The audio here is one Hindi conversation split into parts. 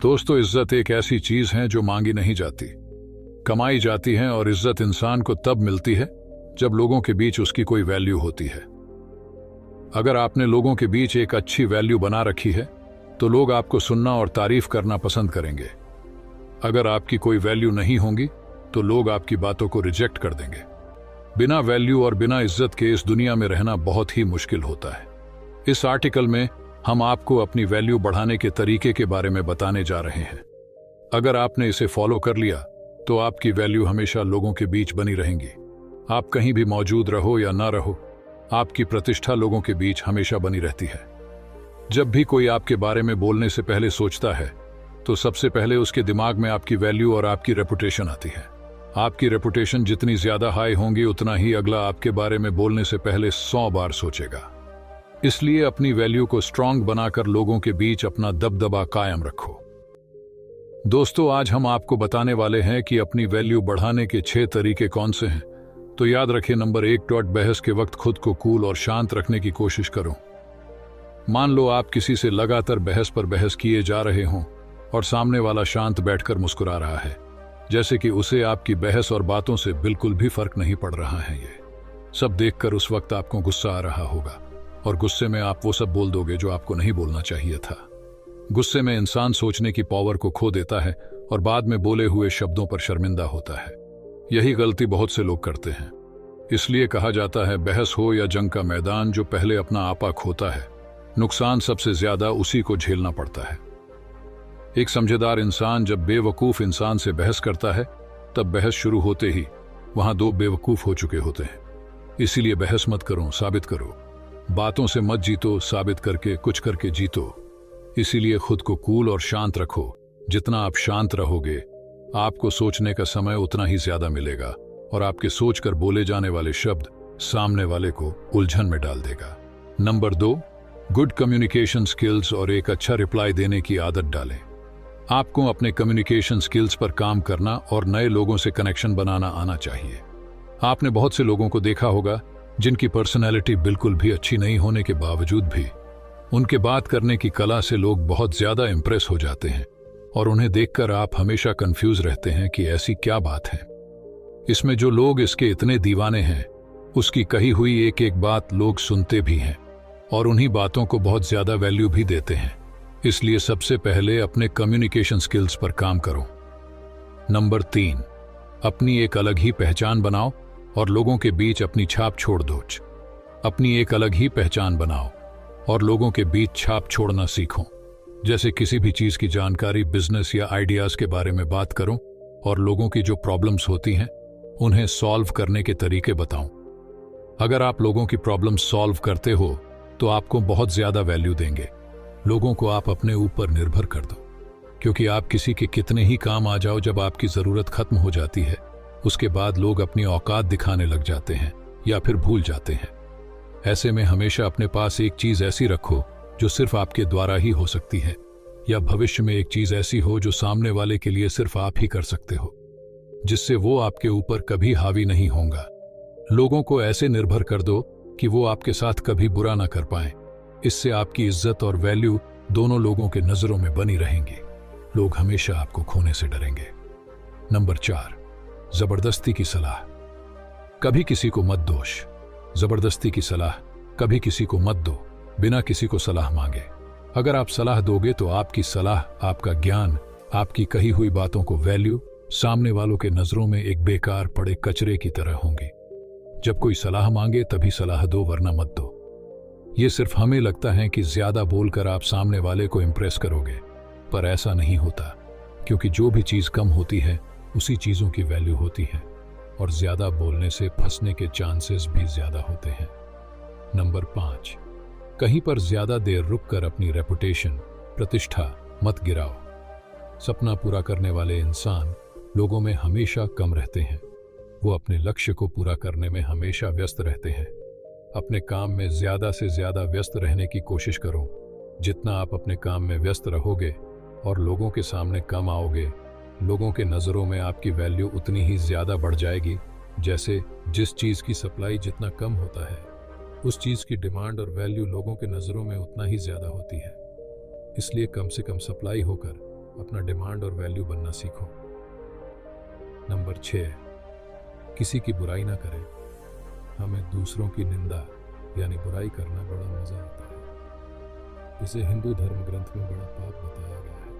दोस्तों, इज्जत एक ऐसी चीज है जो मांगी नहीं जाती, कमाई जाती है। और इज्जत इंसान को तब मिलती है जब लोगों के बीच उसकी कोई वैल्यू होती है। अगर आपने लोगों के बीच एक अच्छी वैल्यू बना रखी है तो लोग आपको सुनना और तारीफ करना पसंद करेंगे। अगर आपकी कोई वैल्यू नहीं होगी तो लोग आपकी बातों को रिजेक्ट कर देंगे। बिना वैल्यू और बिना इज्जत के इस दुनिया में रहना बहुत ही मुश्किल होता है। इस आर्टिकल में हम आपको अपनी वैल्यू बढ़ाने के तरीके के बारे में बताने जा रहे हैं। अगर आपने इसे फॉलो कर लिया तो आपकी वैल्यू हमेशा लोगों के बीच बनी रहेंगी। आप कहीं भी मौजूद रहो या ना रहो, आपकी प्रतिष्ठा लोगों के बीच हमेशा बनी रहती है। जब भी कोई आपके बारे में बोलने से पहले सोचता है तो सबसे पहले उसके दिमाग में आपकी वैल्यू और आपकी रेपुटेशन आती है। आपकी रेपुटेशन जितनी ज्यादा हाई होंगी उतना ही अगला आपके बारे में बोलने से पहले 100 बार सोचेगा। इसलिए अपनी वैल्यू को स्ट्रांग बनाकर लोगों के बीच अपना दबदबा कायम रखो। दोस्तों, आज हम आपको बताने वाले हैं कि अपनी वैल्यू बढ़ाने के 6 तरीके कौन से हैं। तो याद रखिए, नंबर 1, बहस के वक्त खुद को कूल और शांत रखने की कोशिश करो। मान लो आप किसी से लगातार बहस पर बहस किए जा रहे हों और सामने वाला शांत बैठकर मुस्कुरा रहा है, जैसे कि उसे आपकी बहस और बातों से बिल्कुल भी फर्क नहीं पड़ रहा है। ये सब देखकर उस वक्त आपको गुस्सा आ रहा होगा और गुस्से में आप वो सब बोल दोगे जो आपको नहीं बोलना चाहिए था। गुस्से में इंसान सोचने की पावर को खो देता है और बाद में बोले हुए शब्दों पर शर्मिंदा होता है। यही गलती बहुत से लोग करते हैं। इसलिए कहा जाता है, बहस हो या जंग का मैदान, जो पहले अपना आपा खोता है, नुकसान सबसे ज्यादा उसी को झेलना पड़ता है। एक समझदार इंसान जब बेवकूफ इंसान से बहस करता है तब बहस शुरू होते ही वहां 2 बेवकूफ हो चुके होते हैं। इसीलिए बहस मत करो, साबित करो। बातों से मत जीतो, साबित करके कुछ करके जीतो। इसीलिए खुद को कूल और शांत रखो। जितना आप शांत रहोगे, आपको सोचने का समय उतना ही ज्यादा मिलेगा और आपके सोचकर बोले जाने वाले शब्द सामने वाले को उलझन में डाल देगा। नंबर 2, गुड कम्युनिकेशन स्किल्स और एक अच्छा रिप्लाई देने की आदत डालें। आपको अपने कम्युनिकेशन स्किल्स पर काम करना और नए लोगों से कनेक्शन बनाना आना चाहिए। आपने बहुत से लोगों को देखा होगा जिनकी पर्सनैलिटी बिल्कुल भी अच्छी नहीं होने के बावजूद भी उनके बात करने की कला से लोग बहुत ज्यादा इंप्रेस हो जाते हैं और उन्हें देखकर आप हमेशा कंफ्यूज रहते हैं कि ऐसी क्या बात है। इसमें जो लोग इसके इतने दीवाने हैं, उसकी कही हुई एक एक बात लोग सुनते भी हैं और उन्हीं बातों को बहुत ज्यादा वैल्यू भी देते हैं। इसलिए सबसे पहले अपने कम्युनिकेशन स्किल्स पर काम करो। नंबर 3, अपनी एक अलग ही पहचान बनाओ और लोगों के बीच अपनी छाप छोड़ दो। अपनी एक अलग ही पहचान बनाओ और लोगों के बीच छाप छोड़ना सीखो। जैसे किसी भी चीज की जानकारी, बिजनेस या आइडियाज के बारे में बात करो और लोगों की जो प्रॉब्लम्स होती हैं उन्हें सॉल्व करने के तरीके बताओ। अगर आप लोगों की प्रॉब्लम सॉल्व करते हो तो आपको बहुत ज्यादा वैल्यू देंगे। लोगों को आप अपने ऊपर निर्भर कर दो, क्योंकि आप किसी के कितने ही काम आ जाओ, जब आपकी जरूरत खत्म हो जाती है उसके बाद लोग अपनी औकात दिखाने लग जाते हैं या फिर भूल जाते हैं। ऐसे में हमेशा अपने पास एक चीज ऐसी रखो जो सिर्फ आपके द्वारा ही हो सकती है, या भविष्य में एक चीज ऐसी हो जो सामने वाले के लिए सिर्फ आप ही कर सकते हो, जिससे वो आपके ऊपर कभी हावी नहीं होगा। लोगों को ऐसे निर्भर कर दो कि वो आपके साथ कभी बुरा ना कर पाए। इससे आपकी इज्जत और वैल्यू दोनों लोगों के नजरों में बनी रहेंगी। लोग हमेशा आपको खोने से डरेंगे। नंबर 4, जबरदस्ती की सलाह। कभी किसी को मत दोष। जबरदस्ती की सलाह कभी किसी को मत दो बिना किसी को सलाह मांगे। अगर आप सलाह दोगे तो आपकी सलाह, आपका ज्ञान, आपकी कही हुई बातों को वैल्यू सामने वालों के नजरों में एक बेकार पड़े कचरे की तरह होंगी। जब कोई सलाह मांगे तभी सलाह दो, वरना मत दो। ये सिर्फ हमें लगता है कि ज्यादा बोलकर आप सामने वाले को इंप्रेस करोगे, पर ऐसा नहीं होता, क्योंकि जो भी चीज कम होती है उसी चीजों की वैल्यू होती है और ज्यादा बोलने से फंसने के चांसेस भी ज्यादा होते हैं। नंबर 5, कहीं पर ज्यादा देर रुककर अपनी रेपुटेशन, प्रतिष्ठा मत गिराओ। सपना पूरा करने वाले इंसान लोगों में हमेशा कम रहते हैं। वो अपने लक्ष्य को पूरा करने में हमेशा व्यस्त रहते हैं। अपने काम में ज्यादा से ज्यादा व्यस्त रहने की कोशिश करो। जितना आप अपने काम में व्यस्त रहोगे और लोगों के सामने कम आओगे, लोगों के नज़रों में आपकी वैल्यू उतनी ही ज्यादा बढ़ जाएगी। जैसे जिस चीज़ की सप्लाई जितना कम होता है, उस चीज़ की डिमांड और वैल्यू लोगों के नज़रों में उतना ही ज्यादा होती है। इसलिए कम से कम सप्लाई होकर अपना डिमांड और वैल्यू बनना सीखो। नंबर 6, किसी की बुराई ना करें। हमें दूसरों की निंदा यानी बुराई करना बड़ा मजा आता है। इसे हिंदू धर्म ग्रंथ में बड़ा पाप बताया गया है।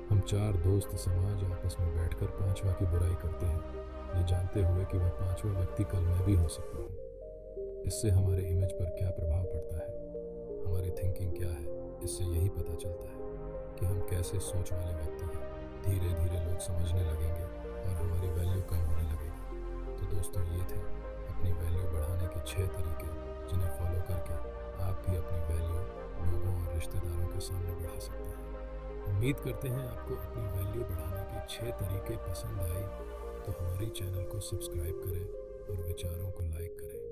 हम 4 दोस्त समाज आपस में बैठकर 5वां की बुराई करते हैं, ये जानते हुए कि वह 5वां व्यक्ति कल मैं भी हो सकता हूँ। इससे हमारे इमेज पर क्या प्रभाव पड़ता है, हमारी थिंकिंग क्या है, इससे यही पता चलता है कि हम कैसे सोच वाले व्यक्ति हैं। धीरे धीरे लोग समझने लगेंगे और हमारी वैल्यू कम होने लगेगी। तो दोस्तों, ये थे अपनी वैल्यू बढ़ाने के 6 तरीके, जिन्हें फॉलो करके आप भी अपनी वैल्यू लोगों और रिश्तेदारों के सामने बढ़ा सकते हैं। उम्मीद करते हैं आपको अपनी वैल्यू बढ़ाने के 6 तरीके पसंद आए। तो हमारी चैनल को सब्सक्राइब करें और विचारों को लाइक करें।